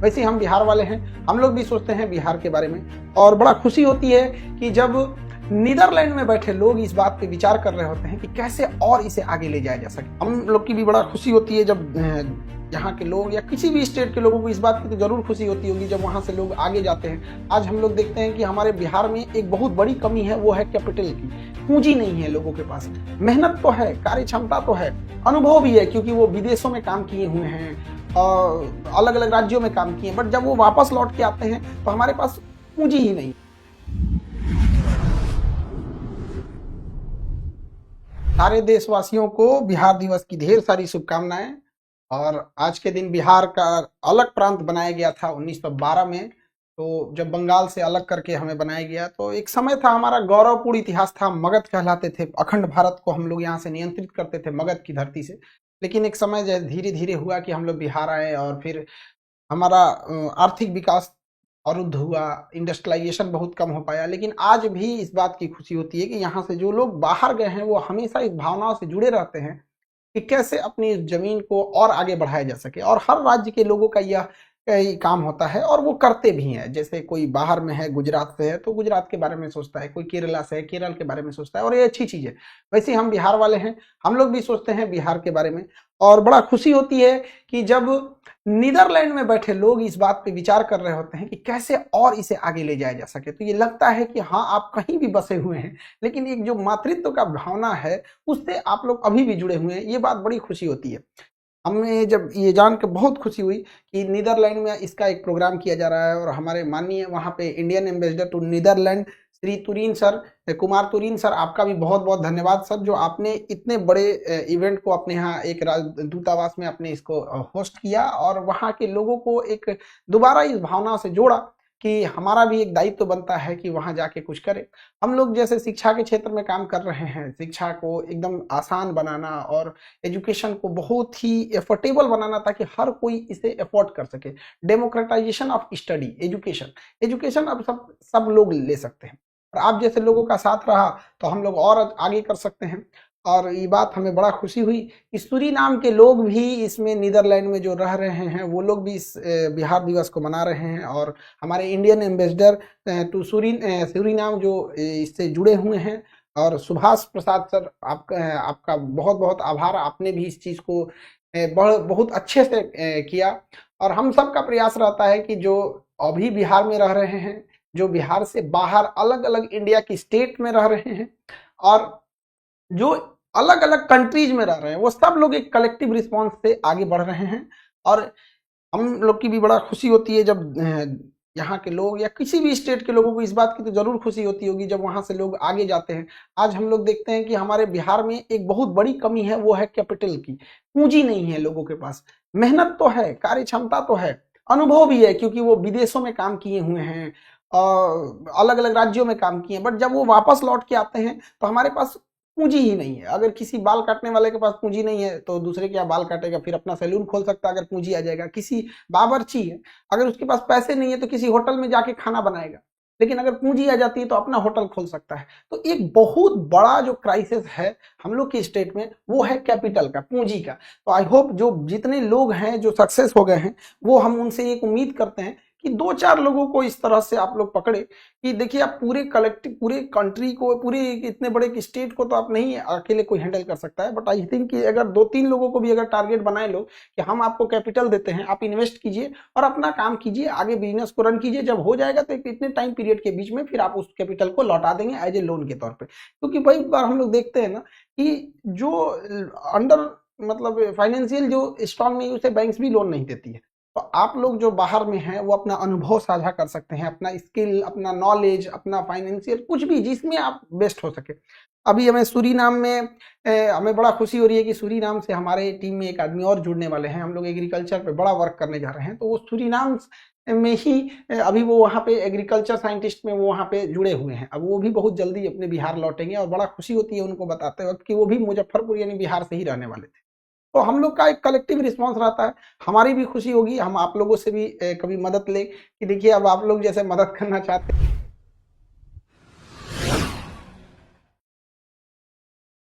वैसे हम बिहार वाले हैं, हम लोग भी सोचते हैं बिहार के बारे में और बड़ा खुशी होती है कि जब नीदरलैंड में बैठे लोग इस बात पे विचार कर रहे होते हैं कि कैसे और इसे आगे ले जाया जा सके। हम लोग की भी बड़ा खुशी होती है जब यहाँ के लोग या किसी भी स्टेट के लोगों को इस बात की तो जरूर खुशी होती होगी जब वहाँ से लोग आगे जाते हैं। आज हम लोग देखते हैं कि हमारे बिहार में एक बहुत बड़ी कमी है, वो है कैपिटल की। पूंजी नहीं है लोगों के पास। मेहनत तो है, कार्य क्षमता तो है, अनुभव भी है क्योंकि वो विदेशों में काम किए हुए हैं और अलग अलग राज्यों में काम किए हैं, बट जब वो वापस लौट के आते हैं तो हमारे पास पूंजी ही नहीं। सारे देशवासियों को बिहार दिवस की ढेर सारी शुभकामनाएं। और आज के दिन बिहार का अलग प्रांत बनाया गया था 1912 में। तो जब बंगाल से अलग करके हमें बनाया गया तो एक समय था, हमारा गौरवपूर्ण इतिहास था। मगध कहलाते थे, अखंड भारत को हम लोग यहाँ से नियंत्रित करते थे मगध की धरती से। लेकिन एक समय जैसे धीरे धीरे हुआ कि हम लोग बिहार आए और फिर हमारा आर्थिक विकास अवरुद्ध हुआ, इंडस्ट्रियलाइजेशन बहुत कम हो पाया। लेकिन आज भी इस बात की खुशी होती है कि यहाँ से जो लोग बाहर गए हैं वो हमेशा इस भावनाओं से जुड़े रहते हैं कि कैसे अपनी इस जमीन को और आगे बढ़ाया जा सके। और हर राज्य के लोगों का यह काम होता है और वो करते भी हैं। जैसे कोई बाहर में है, गुजरात से है तो गुजरात के बारे में सोचता है, कोई केरला से है केरल के बारे में सोचता है, और ये अच्छी चीज है। वैसे हम बिहार वाले हैं, हम लोग भी सोचते हैं बिहार के बारे में और बड़ा खुशी होती है कि जब नीदरलैंड में बैठे लोग इस बात पे विचार कर रहे होते हैं कि कैसे और इसे आगे ले जाया जा सके। तो ये लगता है कि हाँ, आप कहीं भी बसे हुए हैं लेकिन एक जो मातृत्व का भावना है उससे आप लोग अभी भी जुड़े हुए हैं। ये बात बड़ी खुशी होती है। हमें जब ये जान के बहुत खुशी हुई कि नीदरलैंड में इसका एक प्रोग्राम किया जा रहा है और हमारे माननीय वहाँ पे Indian ambassador to Netherland Shri Turin sir, Kumar Turin sir, आपका भी बहुत बहुत धन्यवाद सर, जो आपने इतने बड़े इवेंट को अपने यहाँ एक दूतावास में आपने इसको होस्ट किया और वहाँ के लोगों को एक दोबारा इस भावना से जोड़ा कि हमारा भी एक दायित्व तो बनता है कि वहां जाके कुछ करें। हम लोग जैसे शिक्षा के क्षेत्र में काम कर रहे हैं, शिक्षा को एकदम आसान बनाना और एजुकेशन को बहुत ही एफोर्डेबल बनाना ताकि हर कोई इसे अफोर्ड कर सके। डेमोक्रेटाइजेशन ऑफ स्टडी, एजुकेशन अब सब लोग ले सकते हैं और आप जैसे लोगों का साथ रहा तो हम लोग और आगे कर सकते हैं। और ये बात हमें बड़ा खुशी हुई कि सूरीनाम के लोग भी इसमें, नीदरलैंड में जो रह रहे हैं वो लोग भी इस बिहार दिवस को मना रहे हैं। और हमारे इंडियन एम्बेसडर टू सूरीनाम जो इससे जुड़े हुए हैं, और सुभाष प्रसाद सर, आपका बहुत बहुत आभार। आपने भी इस चीज़ को बहुत अच्छे से किया। और हम सब का प्रयास रहता है कि जो अभी बिहार में रह रहे हैं, जो बिहार से बाहर अलग अलग इंडिया की स्टेट में रह रहे हैं और जो अलग अलग कंट्रीज में रह रहे हैं, वो सब लोग एक कलेक्टिव रिस्पॉन्स से आगे बढ़ रहे हैं। और हम लोग की भी बड़ा खुशी होती है जब यहाँ के लोग या किसी भी स्टेट के लोगों को इस बात की तो जरूर खुशी होती होगी जब वहाँ से लोग आगे जाते हैं। आज हम लोग देखते हैं कि हमारे बिहार में एक बहुत बड़ी कमी है, वो है कैपिटल की। पूंजी नहीं है लोगों के पास। मेहनत तो है, कार्य क्षमता तो है, अनुभव भी है क्योंकि वो विदेशों में काम किए हुए हैं और अलग अलग राज्यों में काम किए हैं, बट जब वो वापस लौट के आते हैं तो हमारे पास पूंजी ही नहीं है। अगर किसी बाल काटने वाले के पास पूंजी नहीं है तो दूसरे क्या बाल काटेगा, फिर अपना सैलून खोल सकता है अगर पूंजी आ जाएगा। किसी बावर्ची है, अगर उसके पास पैसे नहीं है तो किसी होटल में जाके खाना बनाएगा, लेकिन अगर पूंजी आ जाती है तो अपना होटल खोल सकता है। तो एक बहुत बड़ा जो क्राइसिस है हम लोग के स्टेट में वो है कैपिटल का, पूंजी का। तो आई होप जो जितने लोग हैं जो सक्सेस हो गए हैं, वो हम उनसे एक उम्मीद करते हैं कि दो चार लोगों को इस तरह से आप लोग पकड़े कि देखिए, आप पूरे कलेक्टिव, पूरे कंट्री को, पूरे इतने बड़े स्टेट को तो आप नहीं अकेले कोई हैंडल कर सकता है, बट आई थिंक कि अगर दो तीन लोगों को भी अगर टारगेट बनाए लो कि हम आपको कैपिटल देते हैं, आप इन्वेस्ट कीजिए और अपना काम कीजिए, आगे बिजनेस को रन कीजिए। जब हो जाएगा तो इतने टाइम पीरियड के बीच में फिर आप उस कैपिटल को लौटा देंगे एज ए लोन के तौर पर। क्योंकि भाई बार हम लोग देखते हैं ना कि जो अंडर मतलब फाइनेंशियल जो स्ट्रांग नहीं, उसे बैंक्स भी लोन नहीं देती है। तो आप लोग जो बाहर में हैं वो अपना अनुभव साझा कर सकते हैं, अपना स्किल, अपना नॉलेज, अपना फाइनेंशियल, कुछ भी जिसमें आप बेस्ट हो सके। अभी हमें सूरीनाम में हमें बड़ा खुशी हो रही है कि सूरीनाम से हमारे टीम में एक आदमी और जुड़ने वाले हैं। हम लोग एग्रीकल्चर पे बड़ा वर्क करने जा रहे हैं, तो वो सूरीनाम में ही अभी वो वहाँ पे एग्रीकल्चर साइंटिस्ट में वो वहाँ पे जुड़े हुए हैं। अब वो भी बहुत जल्दी अपने बिहार लौटेंगे और बड़ा खुशी होती है उनको बताते वक्त कि वो भी मुजफ्फरपुर यानी बिहार से ही रहने वाले थे। तो हम लोग का एक कलेक्टिव रिस्पांस रहता है। हमारी भी खुशी होगी, हम आप लोगों से भी कभी मदद ले कि देखिए अब आप लोग जैसे मदद करना चाहते हैं